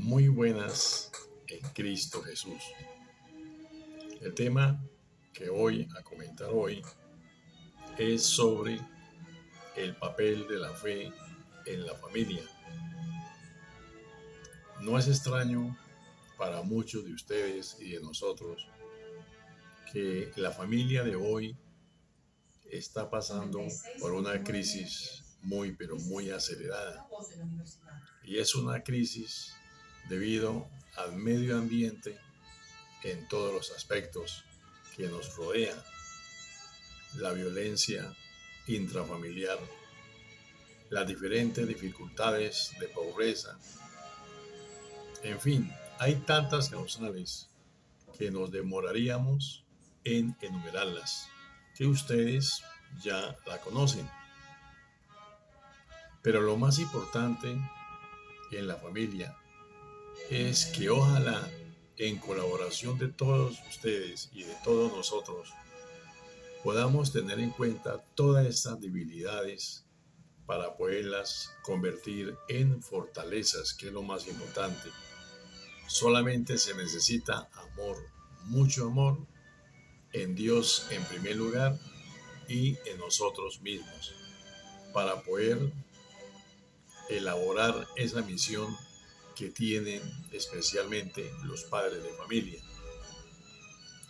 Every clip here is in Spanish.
muy buenas en Cristo Jesús. El tema que voy a comentar hoy es sobre el papel de la fe en la familia. No es extraño para muchos de ustedes y de nosotros que la familia de hoy está pasando por una crisis pero muy acelerada. Y es una crisis debido al medio ambiente en todos los aspectos que nos rodea, la violencia intrafamiliar, las diferentes dificultades de pobreza, en fin, hay tantas causales que nos demoraríamos en enumerarlas, que ustedes ya la conocen. Pero lo más importante en la familia es que ojalá en colaboración de todos ustedes y de todos nosotros podamos tener en cuenta todas estas debilidades para poderlas convertir en fortalezas, que es lo más importante. Solamente se necesita amor, mucho amor, en Dios en primer lugar y en nosotros mismos, para poder elaborar esa misión que tienen especialmente los padres de familia.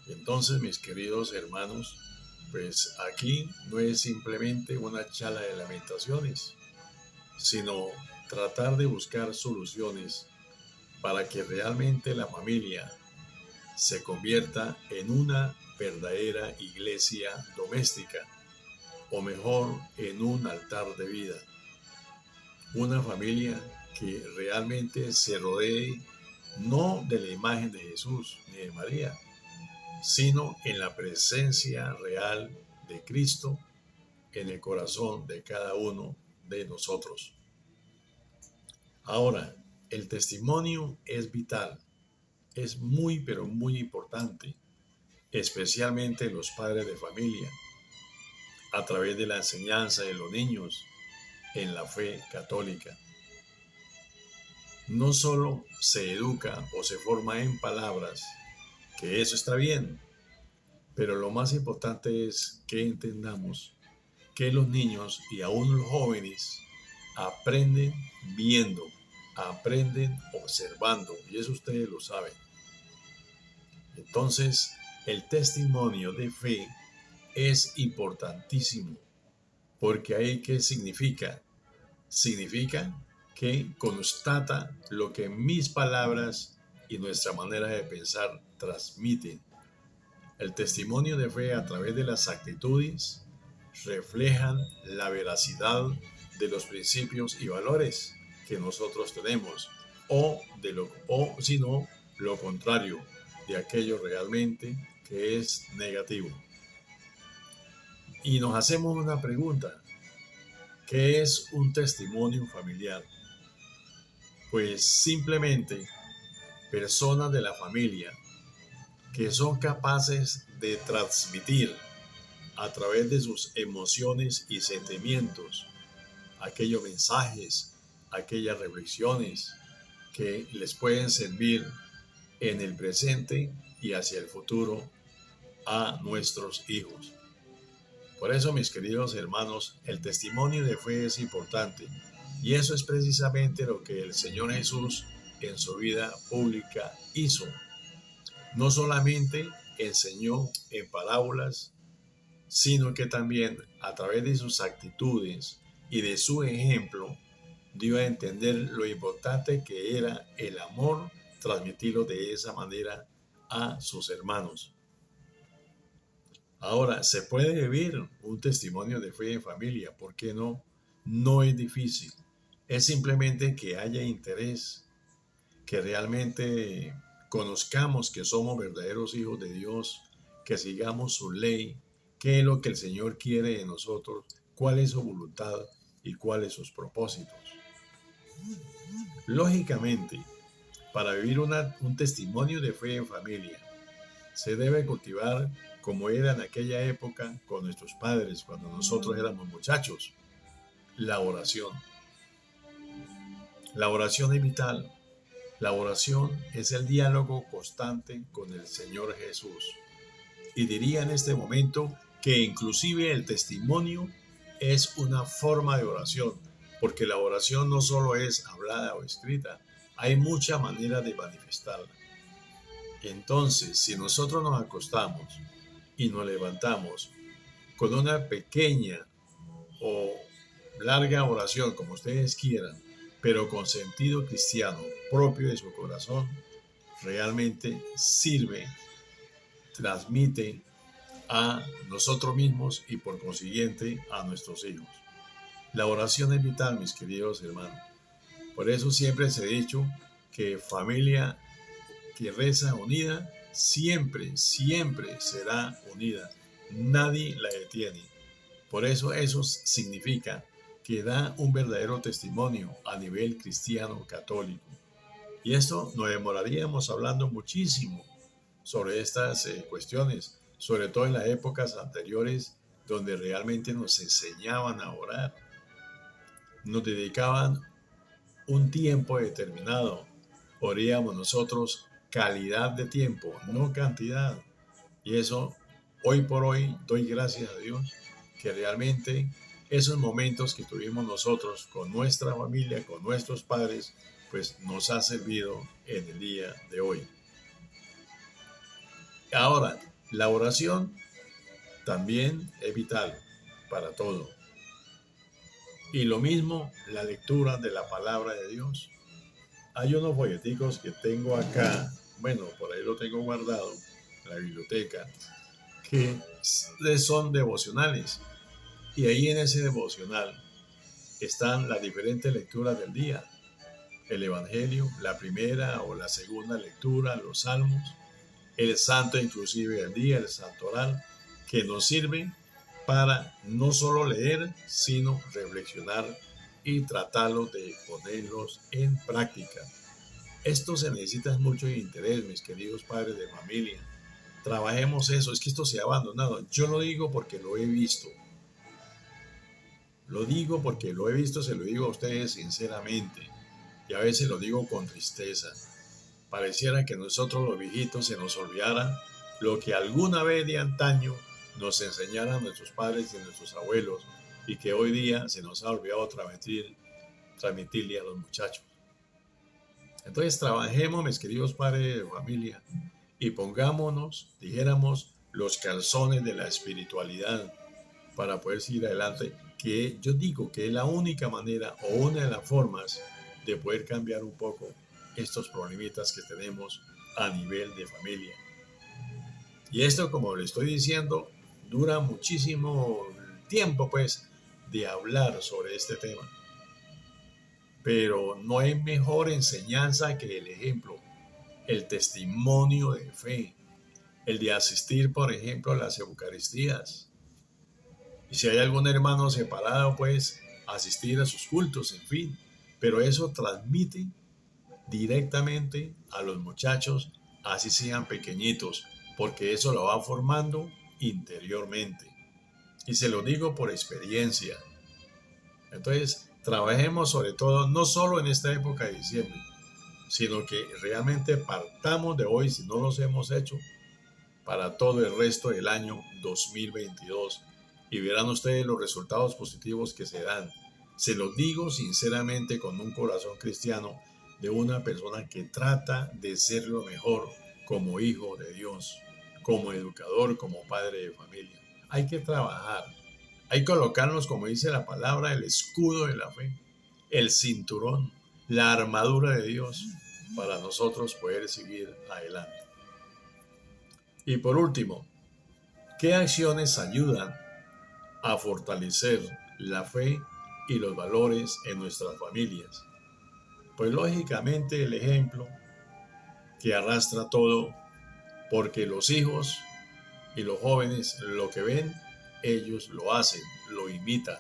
Entonces, mis queridos hermanos, pues aquí no es simplemente una charla de lamentaciones, sino tratar de buscar soluciones para que realmente la familia se convierta en una verdadera iglesia doméstica, o mejor, en un altar de vida. Una familia que realmente se rodee no de la imagen de Jesús ni de María, sino en la presencia real de Cristo en el corazón de cada uno de nosotros. Ahora, el testimonio es vital, es muy pero muy importante, especialmente los padres de familia, a través de la enseñanza de los niños en la fe católica. No solo se educa o se forma en palabras, que eso está bien, pero lo más importante es que entendamos que los niños y aún los jóvenes aprenden viendo, aprenden observando, y eso ustedes lo saben. Entonces, el testimonio de fe es importantísimo, porque ahí ¿qué significa? Significa que constata lo que mis palabras y nuestra manera de pensar transmiten. El testimonio de fe a través de las actitudes reflejan la veracidad de los principios y valores que nosotros tenemos, o si no, lo contrario de aquello realmente que es negativo. Y nos hacemos una pregunta: ¿qué es un testimonio familiar? Pues simplemente personas de la familia que son capaces de transmitir a través de sus emociones y sentimientos aquellos mensajes, aquellas reflexiones que les pueden servir en el presente y hacia el futuro a nuestros hijos. Por eso, mis queridos hermanos, el testimonio de fe es importante, y eso es precisamente lo que el Señor Jesús en su vida pública hizo. No solamente enseñó en parábolas, sino que también a través de sus actitudes y de su ejemplo dio a entender lo importante que era el amor, transmitirlo de esa manera a sus hermanos. Ahora, se puede vivir un testimonio de fe en familia, ¿por qué no? No es difícil, es simplemente que haya interés, que realmente conozcamos que somos verdaderos hijos de Dios, que sigamos su ley, qué es lo que el Señor quiere de nosotros, cuál es su voluntad y cuáles sus propósitos. Lógicamente, para vivir un testimonio de fe en familia, se debe cultivar como era en aquella época con nuestros padres, cuando nosotros éramos muchachos, la oración. La oración es vital, La oración es el diálogo constante con el Señor Jesús. Y diría en este momento que inclusive el testimonio es una forma de oración, porque la oración no solo es hablada o escrita, hay muchas maneras de manifestarla. Entonces, si nosotros nos acostamos y nos levantamos con una pequeña o larga oración, como ustedes quieran, pero con sentido cristiano propio de su corazón, realmente sirve, transmite a nosotros mismos y por consiguiente a nuestros hijos. La oración es vital, mis queridos hermanos. Por eso siempre se ha dicho que familia que reza unida siempre, siempre será unida. Nadie la detiene. Por eso significa que da un verdadero testimonio a nivel cristiano católico. Y esto nos demoraríamos hablando muchísimo sobre estas cuestiones, sobre todo en las épocas anteriores donde realmente nos enseñaban a orar, nos dedicaban un tiempo determinado, oríamos nosotros calidad de tiempo, no cantidad. Y eso, hoy por hoy, doy gracias a Dios que realmente esos momentos que tuvimos nosotros con nuestra familia, con nuestros padres, pues nos ha servido en el día de hoy. Ahora, la oración también es vital para todo. Y lo mismo la lectura de la palabra de Dios. Hay unos folleticos que tengo acá, bueno, por ahí lo tengo guardado en la biblioteca, que son devocionales. Y ahí en ese devocional están las diferentes lecturas del día. El Evangelio, la primera o la segunda lectura, los salmos, el santo inclusive del día, el santoral, que nos sirve para no solo leer, sino reflexionar y tratarlos de ponerlos en práctica. Esto se necesita mucho interés, mis queridos padres de familia. Trabajemos eso, es que esto se ha abandonado. Yo lo digo porque lo he visto. Lo digo porque lo he visto, se lo digo a ustedes sinceramente. Y a veces lo digo con tristeza. Pareciera que nosotros los viejitos se nos olvidara lo que alguna vez de antaño nos enseñaran nuestros padres y nuestros abuelos y que hoy día se nos ha olvidado transmitirle a los muchachos. Entonces trabajemos, mis queridos padres de familia, y pongámonos, dijéramos, los calzones de la espiritualidad para poder seguir adelante, que yo digo que es la única manera o una de las formas de poder cambiar un poco estos problemitas que tenemos a nivel de familia. Y esto, como le estoy diciendo, dura muchísimo tiempo, pues, de hablar sobre este tema. Pero no hay mejor enseñanza que el ejemplo, el testimonio de fe, el de asistir, por ejemplo, a las Eucaristías. Y si hay algún hermano separado, pues asistir a sus cultos, en fin. Pero eso transmite directamente a los muchachos, así sean pequeñitos, porque eso lo va formando interiormente. Y se lo digo por experiencia. Entonces, trabajemos sobre todo, no solo en esta época de diciembre, sino que realmente partamos de hoy, si no los hemos hecho, para todo el resto del año 2022. Y verán ustedes los resultados positivos que se dan. Se los digo sinceramente con un corazón cristiano de una persona que trata de ser lo mejor como hijo de Dios, como educador, como padre de familia. Hay que trabajar, hay que colocarnos, como dice la palabra, el escudo de la fe, el cinturón, la armadura de Dios para nosotros poder seguir adelante. Y por último, ¿qué acciones ayudan a fortalecer la fe y los valores en nuestras familias? Pues lógicamente el ejemplo que arrastra todo, porque los hijos y los jóvenes lo que ven, ellos lo hacen, lo imitan.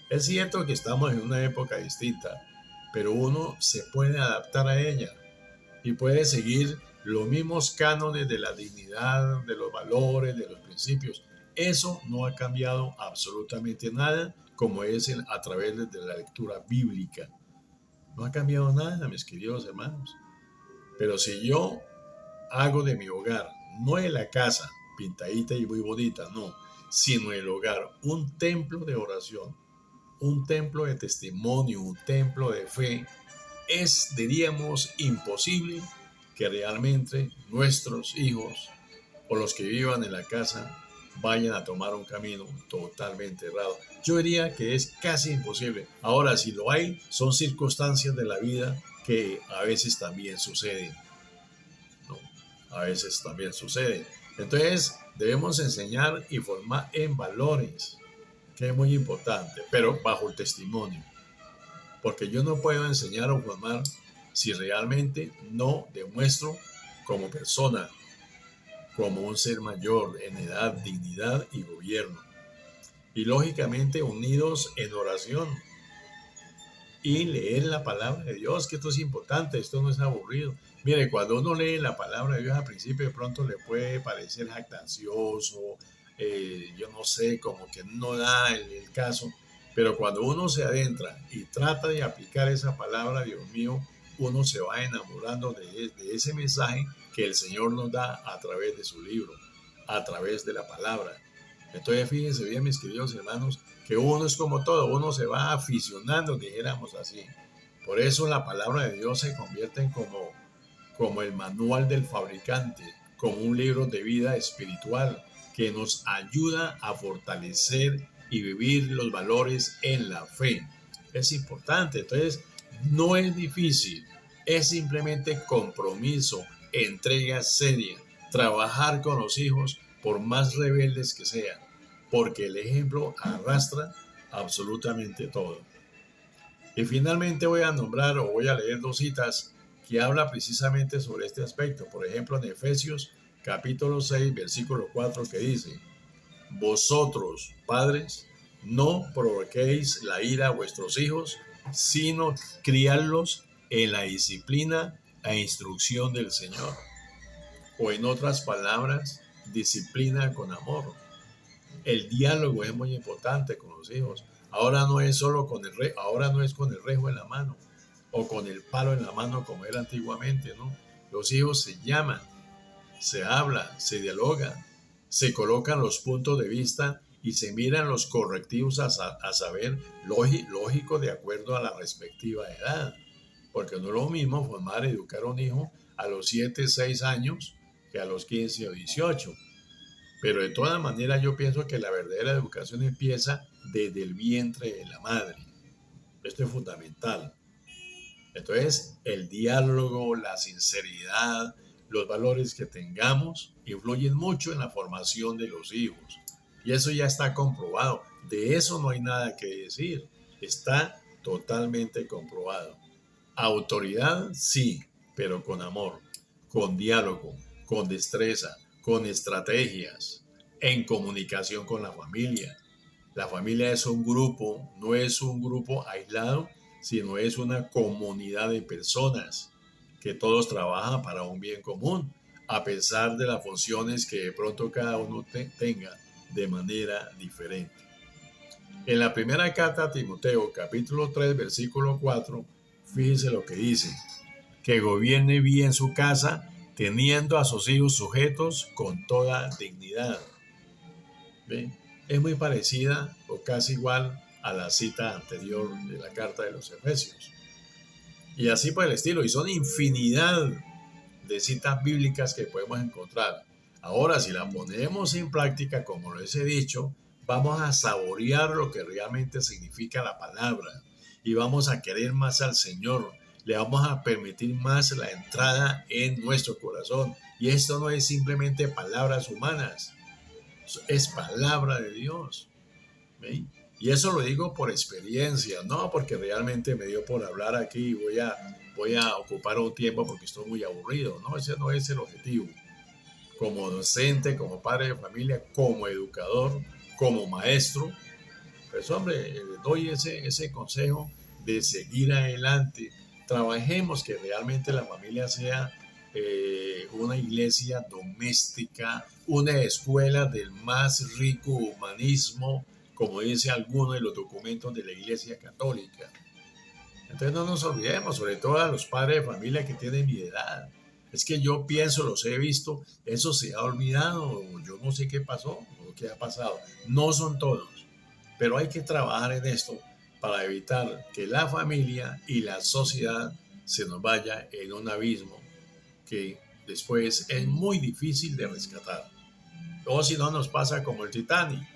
Es cierto que estamos en una época distinta, pero uno se puede adaptar a ella y puede seguir los mismos cánones de la dignidad, de los valores, de los principios. Eso no ha cambiado absolutamente nada, como es a través de la lectura bíblica. No ha cambiado nada, mis queridos hermanos. Pero si yo hago de mi hogar, no en la casa, pintadita y muy bonita, no, sino el hogar, un templo de oración, un templo de testimonio, un templo de fe, es, diríamos, imposible que realmente nuestros hijos o los que vivan en la casa vayan a tomar un camino totalmente errado. Yo diría que es casi imposible. Ahora, si lo hay, son circunstancias de la vida que a veces también suceden, ¿no? A veces también suceden. Entonces, debemos enseñar y formar en valores, que es muy importante, pero bajo el testimonio. Porque yo no puedo enseñar o formar si realmente no demuestro como persona, como un ser mayor en edad, dignidad y gobierno. Y lógicamente unidos en oración y leer la palabra de Dios, que esto es importante, esto no es aburrido. Mire, cuando uno lee la palabra de Dios al principio de pronto le puede parecer jactancioso, yo no sé, como que no da el caso, pero cuando uno se adentra y trata de aplicar esa palabra, Dios mío, uno se va enamorando de ese mensaje que el Señor nos da a través de su libro, a través de la palabra. Entonces fíjense bien, mis queridos hermanos, que uno es como todo, uno se va aficionando, dijéramos así. Por eso la palabra de Dios se convierte en como el manual del fabricante, como un libro de vida espiritual que nos ayuda a fortalecer y vivir los valores en la fe. Es importante, entonces no es difícil, es simplemente compromiso, entrega seria, trabajar con los hijos por más rebeldes que sean, porque el ejemplo arrastra absolutamente todo. Y finalmente voy a nombrar o voy a leer dos citas que habla precisamente sobre este aspecto. Por ejemplo, en Efesios capítulo 6, versículo 4, que dice: vosotros, padres, no provoquéis la ira a vuestros hijos, sino criadlos en la disciplina e instrucción del Señor. O en otras palabras, disciplina con amor. El diálogo es muy importante con los hijos. Ahora no es solo con ahora no es con el rejo en la mano o con el palo en la mano como era antiguamente, ¿no? Los hijos se llaman, se habla, se dialoga, se colocan los puntos de vista y se miran los correctivos a saber lógico de acuerdo a la respectiva edad. Porque no es lo mismo formar, educar a un hijo a los 7, 6 años que a los 15 o 18. Pero de todas maneras yo pienso que la verdadera educación empieza desde el vientre de la madre. Esto es fundamental. Entonces, el diálogo, la sinceridad, los valores que tengamos influyen mucho en la formación de los hijos. Y eso ya está comprobado. De eso no hay nada que decir. Está totalmente comprobado. Autoridad, sí, pero con amor, con diálogo, con destreza, con estrategias, en comunicación con la familia. La familia es un grupo, no es un grupo aislado, sino es una comunidad de personas que todos trabajan para un bien común, a pesar de las funciones que de pronto cada uno tenga de manera diferente. En la primera carta a Timoteo, capítulo 3, versículo 4, fíjese lo que dice: que gobierne bien su casa, teniendo a sus hijos sujetos con toda dignidad. ¿Ve? Es muy parecida o casi igual a la cita anterior de la carta de los Efesios. Y así por el estilo, y son infinidad de citas bíblicas que podemos encontrar. Ahora, si la ponemos en práctica, como les he dicho, vamos a saborear lo que realmente significa la palabra y vamos a querer más al Señor. Le vamos a permitir más la entrada en nuestro corazón. Y esto no es simplemente palabras humanas, es palabra de Dios. ¿Ve? Y eso lo digo por experiencia, no porque realmente me dio por hablar aquí y voy a ocupar un tiempo porque estoy muy aburrido. No, ese no es el objetivo. Como docente, como padre de familia, como educador, como maestro, pues hombre, le doy ese consejo de seguir adelante. Trabajemos que realmente la familia sea una iglesia doméstica, una escuela del más rico humanismo, como dice alguno de los documentos de la Iglesia Católica. Entonces no nos olvidemos, sobre todo a los padres de familia que tienen mi edad. Es que yo pienso, los he visto, eso se ha olvidado, o yo no sé qué pasó o qué ha pasado. No son todos, pero hay que trabajar en esto para evitar que la familia y la sociedad se nos vaya en un abismo que después es muy difícil de rescatar. O si no nos pasa como el Titanic,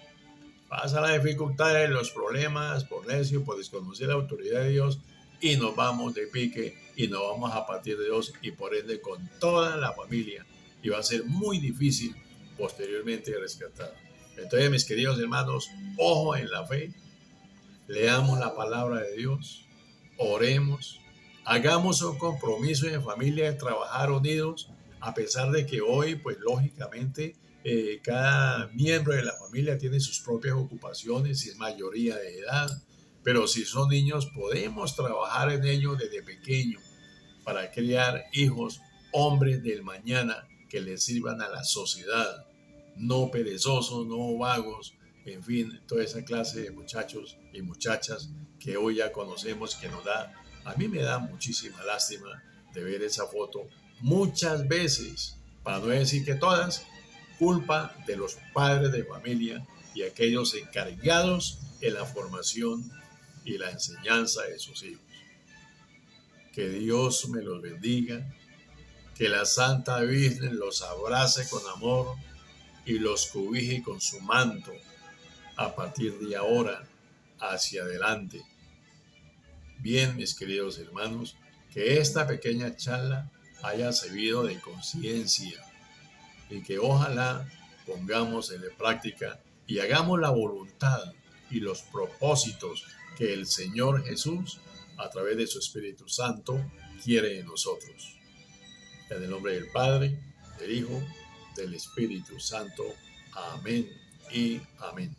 pasa la dificultad, los problemas por necio, por desconocer la autoridad de Dios y nos vamos de pique y nos vamos a partir de Dios y por ende con toda la familia y va a ser muy difícil posteriormente rescatar. Entonces, mis queridos hermanos, ojo en la fe, leamos la palabra de Dios, oremos, hagamos un compromiso en familia de trabajar unidos, a pesar de que hoy, pues lógicamente, cada miembro de la familia tiene sus propias ocupaciones, si es mayoría de edad, pero si son niños, podemos trabajar en ellos desde pequeño para criar hijos, hombres del mañana que le sirvan a la sociedad, no perezosos, no vagos, en fin, toda esa clase de muchachos y muchachas que hoy ya conocemos que nos da, a mí me da muchísima lástima de ver esa foto muchas veces, para no decir que todas, culpa de los padres de familia y aquellos encargados en la formación y la enseñanza de sus hijos. Que Dios me los bendiga, que la Santa Virgen los abrace con amor y los cobije con su manto a partir de ahora hacia adelante. Bien, mis queridos hermanos, que esta pequeña charla haya servido de conciencia y que ojalá pongamos en práctica y hagamos la voluntad y los propósitos que el Señor Jesús, a través de su Espíritu Santo, quiere en nosotros. En el nombre del Padre, del Hijo, del Espíritu Santo. Amén y amén.